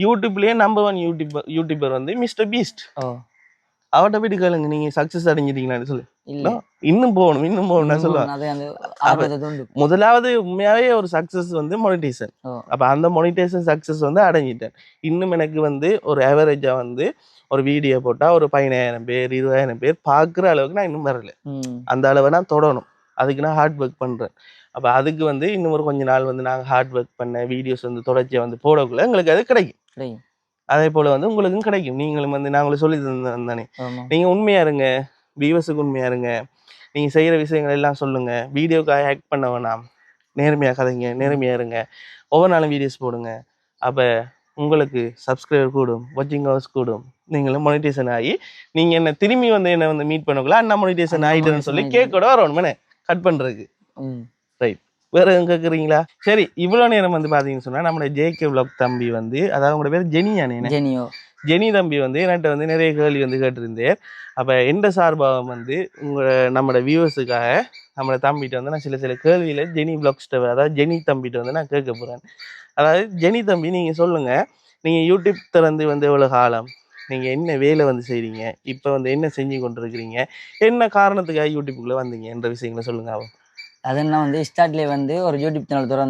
யூடியூப்லயே number 1 YouTuber வந்து mister Beast. அவட்ட போயிட்டு கேளுங்க நீங்க சக்சஸ் அடைஞ்சிட்டீங்களான்னு சொல்லி. இன்னும் போகணும் நான் சொல்லுவேன். முதலாவது உண்மையாவே ஒரு சக்சஸ் வந்து மொனிடைசேஷன். அப்ப அந்த மொனிடைசேஷன் சக்சஸ் வந்து அடைஞ்சிட்டேன். இன்னும் எனக்கு வந்து ஒரு ஆவரேஜா வந்து ஒரு வீடியோ போட்டா ஒரு 15,000 பேர் 20,000 பேர் பாக்குற அளவுக்கு நான் இன்னும் வரல. அந்த அளவை நான் தொடணும். அதுக்கு நான் ஹார்ட் ஒர்க் பண்றேன். அப்ப அதுக்கு வந்து இன்னும் ஒரு கொஞ்ச நாள் வந்து நாங்க ஹார்ட் ஒர்க் பண்ண வீடியோஸ் வந்து தொடர்ச்சியா வந்து போடக்குள்ள எங்களுக்கு அது கிடைக்கும். அதே போல வந்து உங்களுக்கும் கிடைக்கும். நீங்களும் வந்து நாங்களும் சொல்லி தந்தானே, நீங்க உண்மையா இருங்க, வியூவர்ஸுக்கு உண்மையா இருங்க, நீங்க செய்யற விஷயங்கள் எல்லாம் சொல்லுங்க, வீடியோக்காக ஆக்ட் பண்ண வேணாம், நேர்மையா கதைங்க, நேர்மையா இருங்க, ஒவ்வொரு நாளும் வீடியோஸ் போடுங்க. அப்ப உங்களுக்கு சப்ஸ்கிரைபர் கூடும், வாட்சிங் ஹவர்ஸ் கூடும், நீங்களும் மொனிடைசேஷன் ஆகி நீங்க என்ன திரும்பி வந்து என்ன வந்து மீட் பண்ணக்குள்ள அண்ணா மொனிடைசேஷன் ஆயிட்டேன்னு சொல்லி கேட்கோட வரணும் கட் பண்றதுக்கு. ரைட், வேற எதுவும் கேக்குறீங்களா? சரி, இவ்வளவு நேரம் வந்து பாத்தீங்கன்னு சொன்னா நம்ம ஜேகே விலாக் தம்பி வந்து, அதாவது உங்களோட பேர் ஜெனியா? ஜெனி தம்பி வந்து என்கிட்ட வந்து நிறைய கேள்வி வந்து கேட்டிருந்தேன். அப்ப எந்த சார்பாக வந்து நம்மளோட வியூவர்ஸுக்காக நம்மளோட தம்பிகிட்ட வந்து நான் சில கேள்வியில ஜெனி விலாக்ஸ்ட, அதாவது ஜெனி தம்பிகிட்ட வந்து நான் கேட்க போறேன். அதாவது ஜெனி தம்பி, நீங்க சொல்லுங்க, நீங்க யூடியூப் திறந்து வந்து எவ்வளவு காலம், நீங்க என்ன வேலை வந்து செய்றீங்க, இப்ப வந்து என்ன செஞ்சு கொண்டிருக்கிறீங்க, என்ன காரணத்துக்காக யூடியூப்புக்குள்ள வந்தீங்க என்ற விஷயங்களை சொல்லுங்க. அதெல்லாம் வந்து ஸ்டார்ட்லேயே வந்து ஒரு யூடியூப் சேனல் திறந்து